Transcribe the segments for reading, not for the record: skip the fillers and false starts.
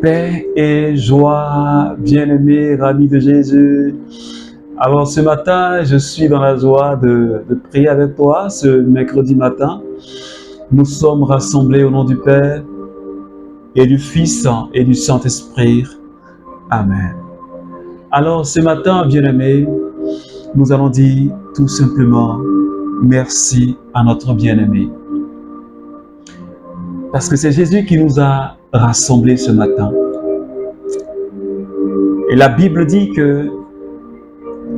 Paix et joie, bien-aimés, amis de Jésus. Alors ce matin, je suis dans la joie de prier avec toi ce mercredi matin. Nous sommes rassemblés au nom du Père et du Fils et du Saint-Esprit. Amen. Alors ce matin, bien-aimés, nous allons dire tout simplement merci à notre bien-aimé. Parce que c'est Jésus qui nous a rassemblés ce matin. Et la Bible dit que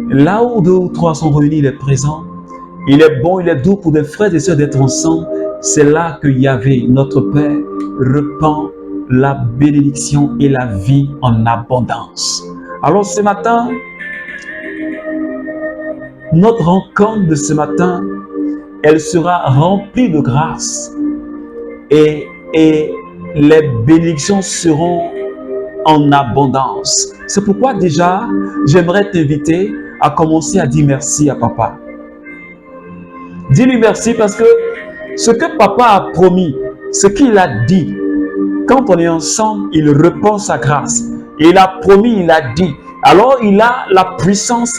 là où 2 ou 3 sont réunis, il est présent. Il est bon, il est doux pour des frères et sœurs d'être ensemble. C'est là que Yahvé, notre Père, répand la bénédiction et la vie en abondance. Alors ce matin, notre rencontre de ce matin, elle sera remplie de grâce. Et les bénédictions seront en abondance. C'est pourquoi déjà, j'aimerais t'inviter à commencer à dire merci à papa. Dis-lui merci parce que ce que papa a promis, ce qu'il a dit, quand on est ensemble, il répand sa grâce. Il a promis, il a dit. Alors il a la puissance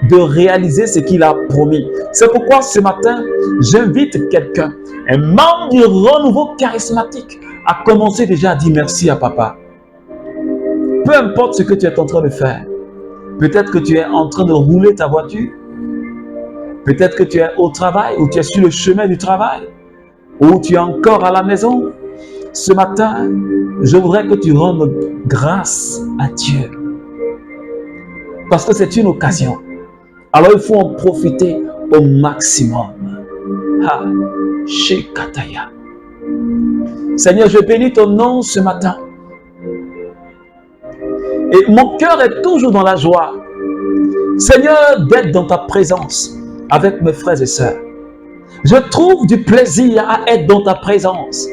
de réaliser ce qu'il a promis. C'est pourquoi ce matin, j'invite quelqu'un, un membre du renouveau charismatique, à commencer déjà à dire merci à papa. Peu importe ce que tu es en train de faire. Peut-être que tu es en train de rouler ta voiture. Peut-être que tu es au travail ou tu es sur le chemin du travail. Ou tu es encore à la maison. Ce matin, je voudrais que tu rendes grâce à Dieu. Parce que c'est une occasion. Alors il faut en profiter au maximum. Ha, Shekataya. Seigneur, je bénis ton nom ce matin. Et mon cœur est toujours dans la joie. Seigneur, d'être dans ta présence avec mes frères et sœurs. Je trouve du plaisir à être dans ta présence.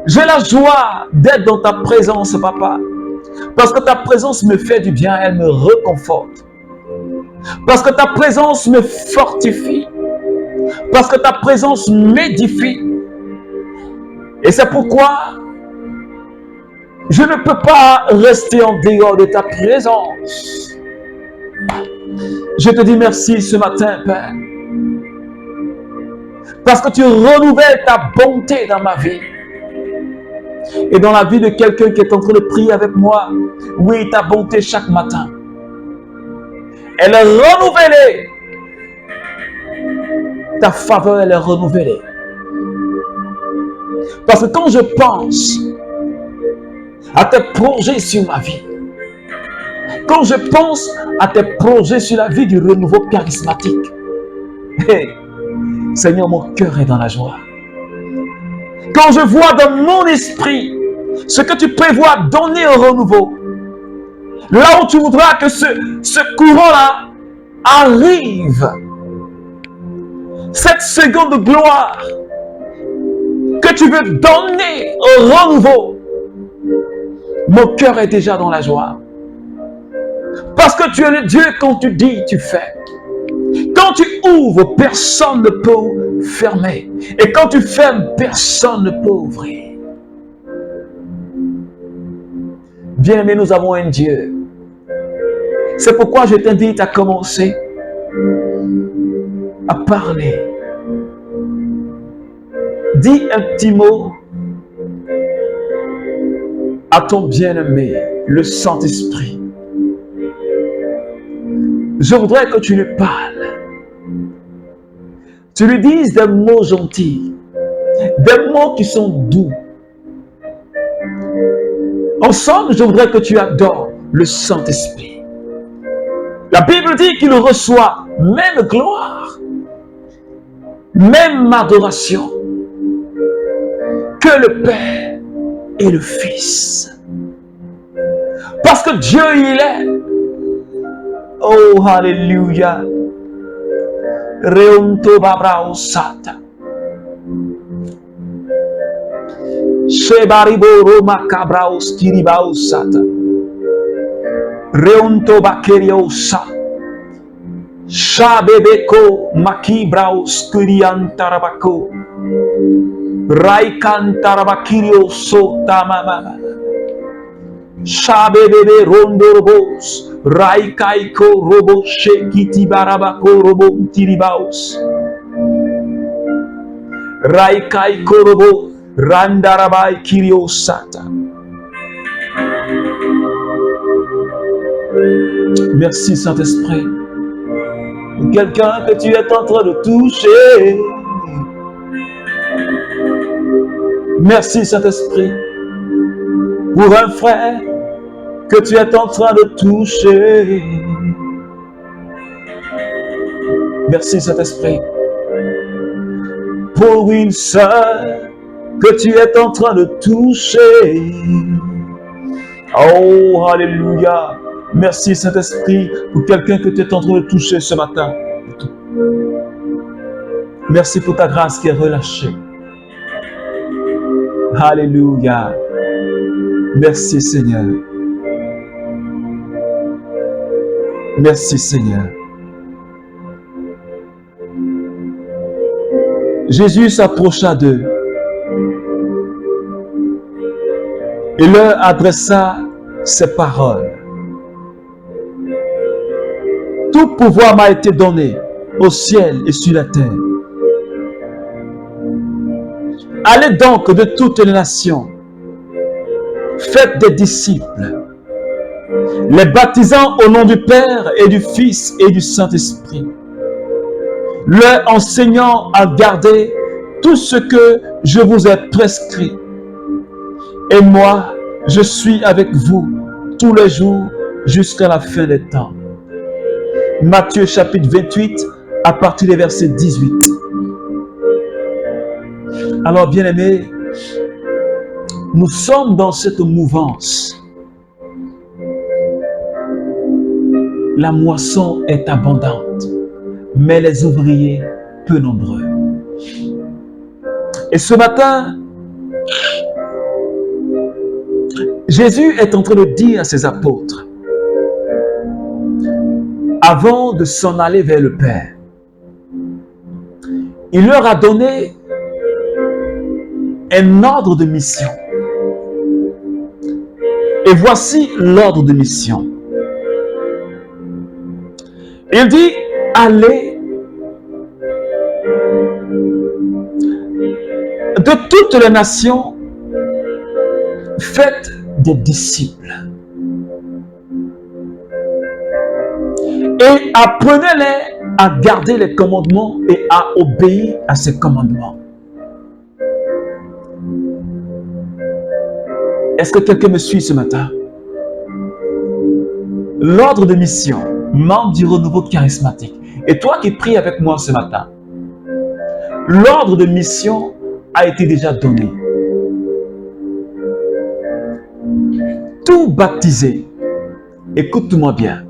J'ai la joie d'être dans ta présence, papa. Parce que ta présence me fait du bien, elle me réconforte. Parce que ta présence me fortifie. Parce que ta présence m'édifie. Et c'est pourquoi je ne peux pas rester en dehors de ta présence. Je te dis merci ce matin, Père. Parce que tu renouvelles ta bonté dans ma vie. Et dans la vie de quelqu'un qui est en train de prier avec moi. Oui, ta bonté chaque matin. Elle est renouvelée. Ta faveur, elle est renouvelée. Parce que quand je pense à tes projets sur ma vie, quand je pense à tes projets sur la vie du renouveau charismatique, hey, Seigneur, mon cœur est dans la joie. Quand je vois dans mon esprit ce que tu prévois donner au renouveau, là où tu voudras que ce courant-là arrive, cette seconde de gloire que tu veux donner au renouveau, mon cœur est déjà dans la joie. Parce que tu es le Dieu, quand tu dis, tu fais. Quand tu ouvres, personne ne peut fermer. Et quand tu fermes, personne ne peut ouvrir. Bien-aimé, nous avons un Dieu. C'est pourquoi je t'invite à commencer à parler. Dis un petit mot à ton bien-aimé, le Saint-Esprit. Je voudrais que tu lui parles. Tu lui dises des mots gentils, des mots qui sont doux. Ensemble, je voudrais que tu adores le Saint-Esprit. La Bible dit qu'il reçoit même gloire, même adoration que le Père et le Fils. Parce que Dieu, il est. Oh, Alléluia. Reunto babrao sata. Shebaribo roma cabrao stiribao sata. Reunto bakerio sa. Shabebeko makibrao skuriantarabako. Raikantaravakirio sotamama. Shabebebe rondorobos. Raikaiko robo shekiti barabako robo tiribaos. Raikaiko robo randarabai kiriosata. Merci Saint-Esprit. Quelqu'un que tu es en train de toucher. Merci Saint-Esprit. Pour un frère que tu es en train de toucher. Merci Saint-Esprit. Pour une sœur que tu es en train de toucher. Oh, alléluia. Merci Saint-Esprit pour quelqu'un que tu es en train de toucher ce matin. Merci pour ta grâce qui est relâchée. Alléluia. Merci Seigneur. Merci Seigneur. Jésus s'approcha d'eux et leur adressa ces paroles. Tout pouvoir m'a été donné au ciel et sur la terre. Allez donc de toutes les nations, faites des disciples, les baptisant au nom du Père et du Fils et du Saint-Esprit, leur enseignant à garder tout ce que je vous ai prescrit. Et moi, je suis avec vous tous les jours jusqu'à la fin des temps. Matthieu chapitre 28, à partir des versets 18. Alors, bien-aimés, nous sommes dans cette mouvance. La moisson est abondante, mais les ouvriers peu nombreux. Et ce matin, Jésus est en train de dire à ses apôtres, avant de s'en aller vers le Père, il leur a donné un ordre de mission. Et voici l'ordre de mission. Il dit, allez de toutes les nations, faites des disciples. Et apprenez-les à garder les commandements et à obéir à ces commandements. Est-ce que quelqu'un me suit ce matin? L'ordre de mission, membre du renouveau charismatique. Et toi qui pries avec moi ce matin, l'ordre de mission a été déjà donné. Tout baptisé, écoute-moi bien,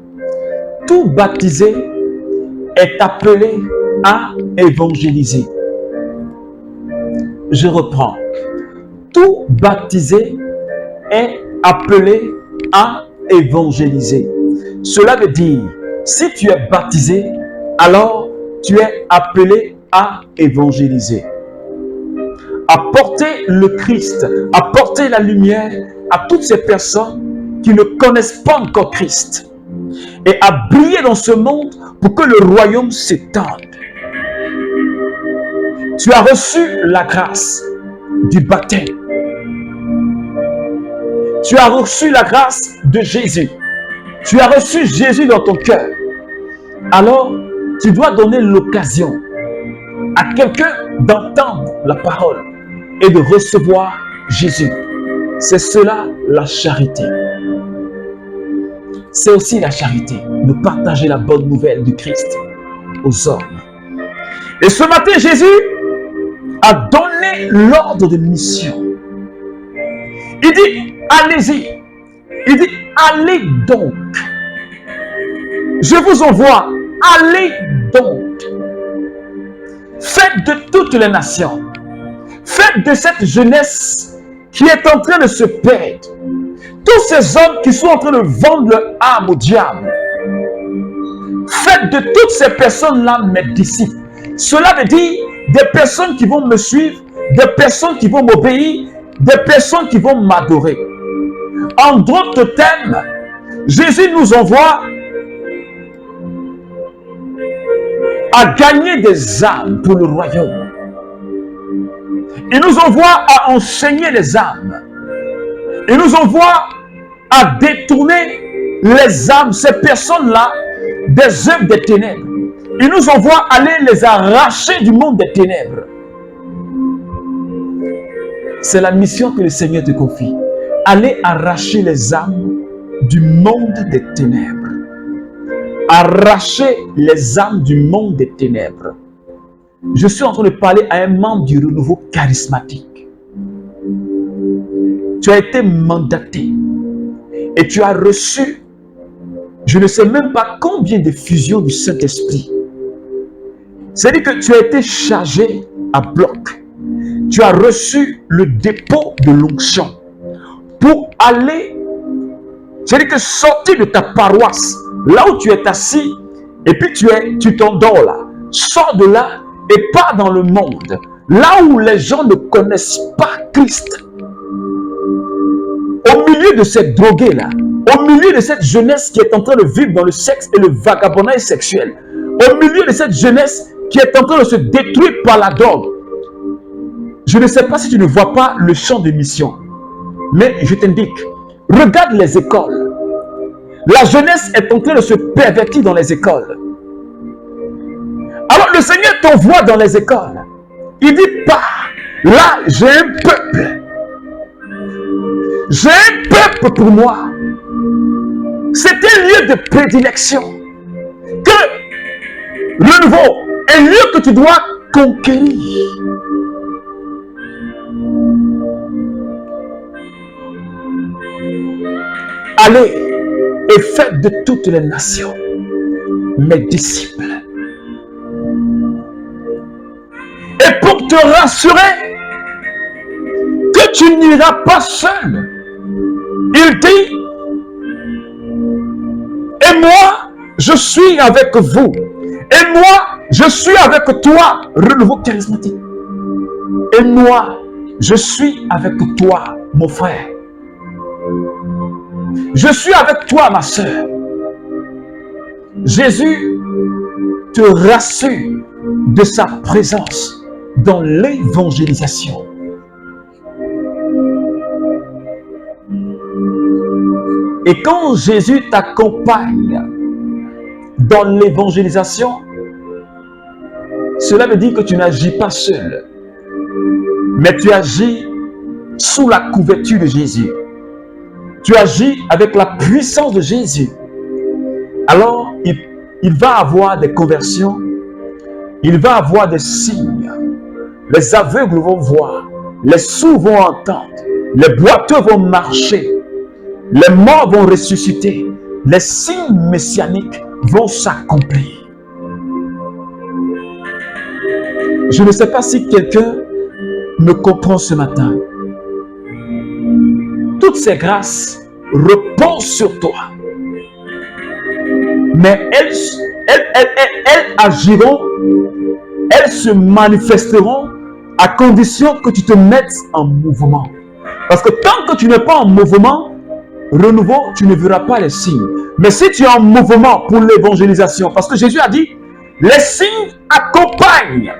tout baptisé est appelé à évangéliser. Je reprends. Tout baptisé est appelé à évangéliser. Cela veut dire, si tu es baptisé, alors tu es appelé à évangéliser. Apporter le Christ, apporter la lumière à toutes ces personnes qui ne connaissent pas encore Christ et à briller dans ce monde pour que le royaume s'étende. Tu as reçu la grâce du baptême. Tu as reçu la grâce de Jésus. Tu as reçu Jésus dans ton cœur. Alors, tu dois donner l'occasion à quelqu'un d'entendre la parole et de recevoir Jésus. C'est cela la charité. C'est aussi la charité, de partager la bonne nouvelle du Christ aux hommes. Et ce matin, Jésus a donné l'ordre de mission. Il dit, allez-y. Il dit, allez donc. Je vous envoie, allez donc. Faites de toutes les nations. Faites de cette jeunesse qui est en train de se perdre. Tous ces hommes qui sont en train de vendre leur âme au diable. Faites de toutes ces personnes-là mes disciples. Cela veut dire des personnes qui vont me suivre, des personnes qui vont m'obéir, des personnes qui vont m'adorer. En d'autres termes, Jésus nous envoie à gagner des âmes pour le royaume. Il nous envoie à enseigner les âmes. Il nous envoie à détourner les âmes, ces personnes-là, des œuvres des ténèbres. Il nous envoie à aller les arracher du monde des ténèbres. C'est la mission que le Seigneur te confie. Aller arracher les âmes du monde des ténèbres. Arracher les âmes du monde des ténèbres. Je suis en train de parler à un membre du renouveau charismatique. Tu as été mandaté et tu as reçu, je ne sais même pas combien de fusions du Saint-Esprit. C'est-à-dire que tu as été chargé à bloc. Tu as reçu le dépôt de l'onction pour aller, c'est-à-dire que sortir de ta paroisse, là où tu es assis, et puis tu t'endors là. Sors de là et pars dans le monde, là où les gens ne connaissent pas Christ. Au milieu de cette droguée-là, au milieu de cette jeunesse qui est en train de vivre dans le sexe et le vagabondage sexuel, au milieu de cette jeunesse qui est en train de se détruire par la drogue, je ne sais pas si tu ne vois pas le champ de mission, mais je t'indique, regarde les écoles. La jeunesse est en train de se pervertir dans les écoles. Alors le Seigneur t'envoie dans les écoles. Il dit, pars, là j'ai un peuple. J'ai un peuple pour moi. C'est un lieu de prédilection. Que le nouveau est un lieu que tu dois conquérir. Allez et faites de toutes les nations mes disciples. Et pour te rassurer que tu n'iras pas seul, il dit, et moi, je suis avec vous. Et moi, je suis avec toi, renouveau charismatique. Et moi, je suis avec toi, mon frère. Je suis avec toi, ma soeur. Jésus te rassure de sa présence dans l'évangélisation. Et quand Jésus t'accompagne dans l'évangélisation, cela veut dire que tu n'agis pas seul, mais tu agis sous la couverture de Jésus. Tu agis avec la puissance de Jésus. Alors, il va avoir des conversions, il va avoir des signes. Les aveugles vont voir, les sourds vont entendre, les boiteux vont marcher, les morts vont ressusciter, les signes messianiques vont s'accomplir. Je ne sais pas si quelqu'un me comprend ce matin. Toutes ces grâces reposent sur toi. Mais elles agiront, elles se manifesteront à condition que tu te mettes en mouvement. Parce que tant que tu n'es pas en mouvement, renouveau, tu ne verras pas les signes. Mais si tu es en mouvement pour l'évangélisation, parce que Jésus a dit, les signes accompagnent.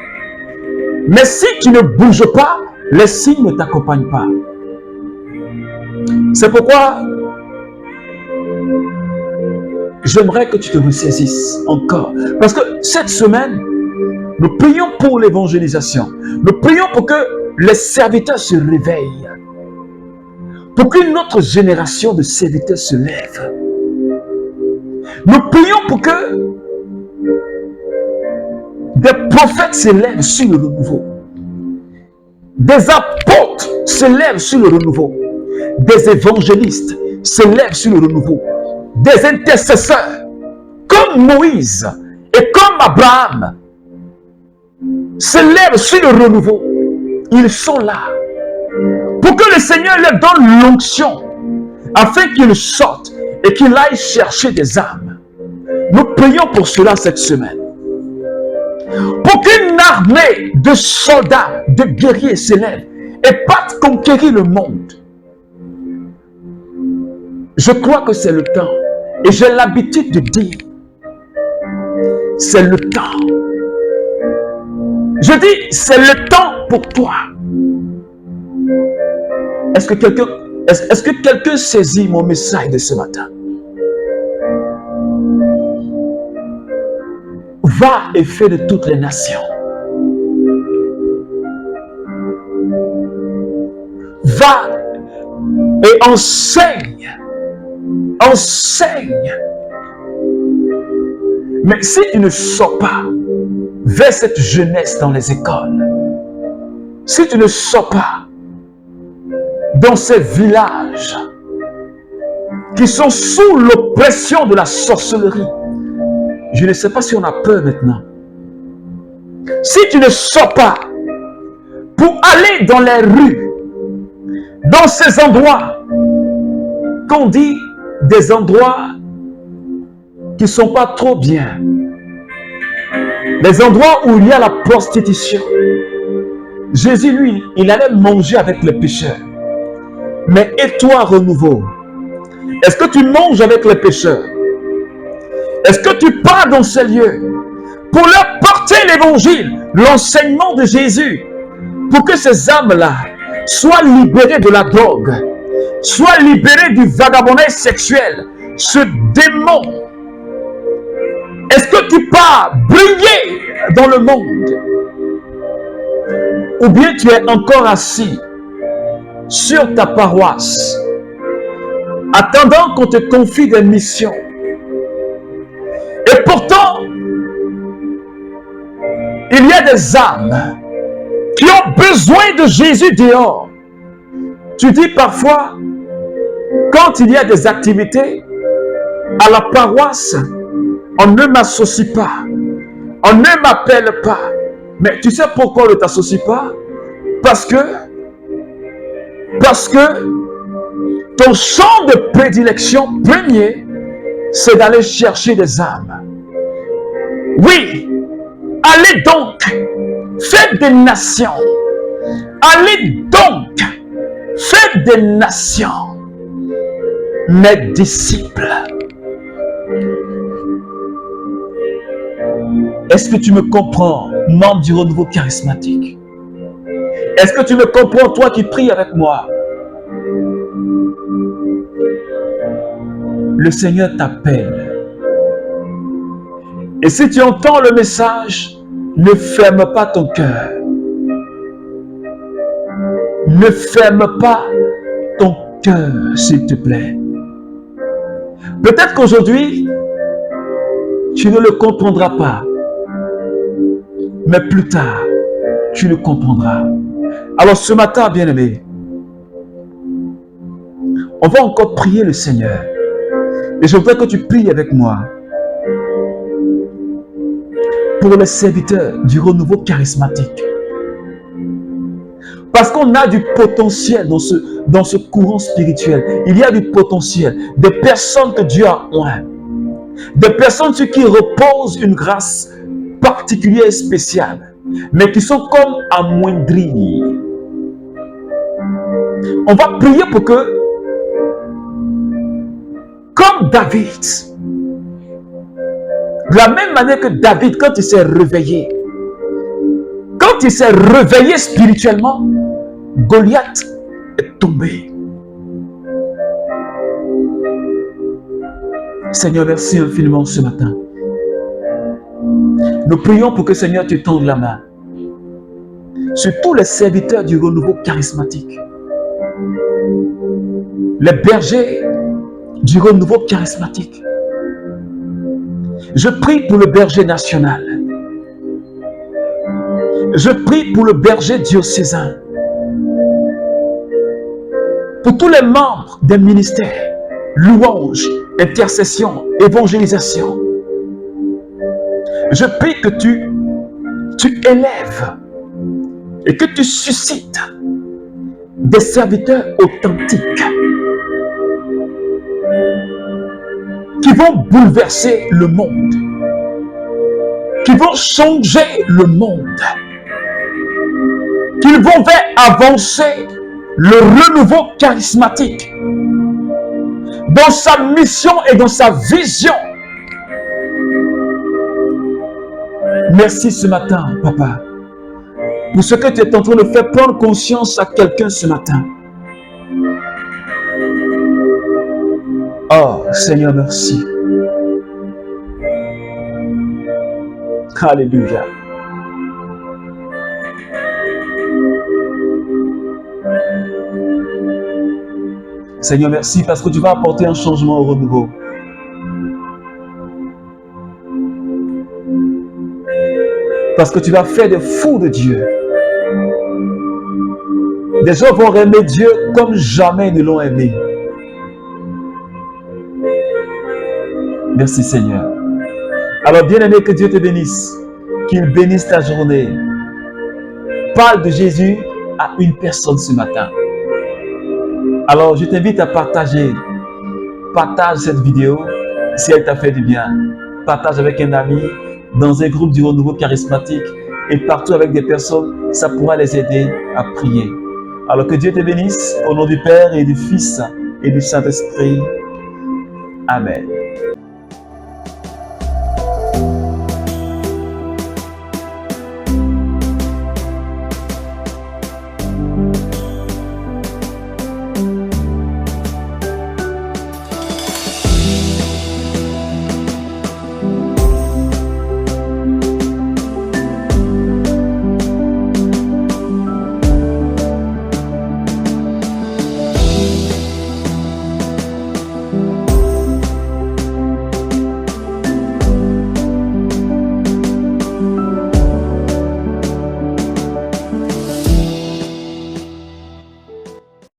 Mais si tu ne bouges pas, les signes ne t'accompagnent pas. C'est pourquoi j'aimerais que tu te ressaisisses encore. Parce que cette semaine, nous prions pour l'évangélisation. Nous prions pour que les serviteurs se réveillent. Pour qu'une autre génération de serviteurs se lève. Nous prions pour que des prophètes se lèvent sur le renouveau. Des apôtres se lèvent sur le renouveau. Des évangélistes se lèvent sur le renouveau. Des intercesseurs comme Moïse et comme Abraham se lèvent sur le renouveau. Ils sont là pour que le Seigneur leur donne l'onction afin qu'ils sortent et qu'ils aillent chercher des âmes. Nous prions pour cela cette semaine. Pour qu'une armée de soldats, de guerriers s'élève et parte conquérir le monde. Je crois que c'est le temps. Et j'ai l'habitude de dire, c'est le temps. Je dis, c'est le temps pour toi. Est-ce que quelqu'un saisit mon message de ce matin? Va et fais de toutes les nations. Va et enseigne. Enseigne. Mais si tu ne sors pas vers cette jeunesse dans les écoles, si tu ne sors pas dans ces villages qui sont sous l'oppression de la sorcellerie, je ne sais pas si on a peur maintenant. Si tu ne sors pas pour aller dans les rues, dans ces endroits qu'on dit des endroits qui ne sont pas trop bien, des endroits où il y a la prostitution. Jésus, lui, il allait manger avec les pécheurs. Mais et toi, Renouveau, est-ce que tu manges avec les pécheurs? Est-ce que tu pars dans ces lieux pour leur porter l'évangile, l'enseignement de Jésus, pour que ces âmes-là soient libérées de la drogue, soient libérées du vagabondage sexuel, ce démon? Est-ce que tu pars briller dans le monde? Ou bien tu es encore assis sur ta paroisse, attendant qu'on te confie des missions? Et pourtant, il y a des âmes qui ont besoin de Jésus dehors. Tu dis parfois, quand il y a des activités à la paroisse, on ne m'associe pas, on ne m'appelle pas. Mais tu sais pourquoi on ne t'associe pas? Parce que ton champ de prédilection premier, c'est d'aller chercher des âmes. Oui, allez donc, faites des nations. Allez donc, faites des nations, mes disciples. Est-ce que tu me comprends, membre du renouveau charismatique? Est-ce que tu me comprends, toi qui pries avec moi? Le Seigneur t'appelle. Et si tu entends le message, ne ferme pas ton cœur. Ne ferme pas ton cœur, s'il te plaît. Peut-être qu'aujourd'hui, tu ne le comprendras pas. Mais plus tard, tu le comprendras. Alors ce matin, bien-aimé, on va encore prier le Seigneur. Et je voudrais que tu pries avec moi pour les serviteurs du renouveau charismatique. Parce qu'on a du potentiel dans ce courant spirituel. Il y a du potentiel. Des personnes que Dieu a oint. Des personnes sur qui repose une grâce particulière et spéciale. Mais qui sont comme amoindries. On va prier pour que, comme David, de la même manière que David, quand il s'est réveillé spirituellement, Goliath est tombé. Seigneur, merci infiniment ce matin. Nous prions pour que, Seigneur, tu tendes la main sur tous les serviteurs du renouveau charismatique, les bergers du renouveau charismatique. Je prie pour le berger national. Je prie pour le berger diocésain. Pour tous les membres des ministères, louange, intercession, évangélisation. Je prie que tu élèves et que tu suscites des serviteurs authentiques qui vont bouleverser le monde, qui vont changer le monde, qui vont faire avancer le renouveau charismatique dans sa mission et dans sa vision. Merci ce matin, Papa, pour ce que tu es en train de faire prendre conscience à quelqu'un ce matin. Oh, Seigneur, merci. Alléluia. Seigneur, merci parce que tu vas apporter un changement au renouveau. Parce que tu vas faire des fous de Dieu. Des gens vont aimer Dieu comme jamais ils ne l'ont aimé. Merci Seigneur. Alors bien-aimé, que Dieu te bénisse. Qu'il bénisse ta journée. Parle de Jésus à une personne ce matin. Alors je t'invite à partager. Partage cette vidéo si elle t'a fait du bien. Partage avec un ami, dans un groupe du renouveau charismatique et partout avec des personnes, ça pourra les aider à prier. Alors que Dieu te bénisse au nom du Père et du Fils et du Saint-Esprit. Amen.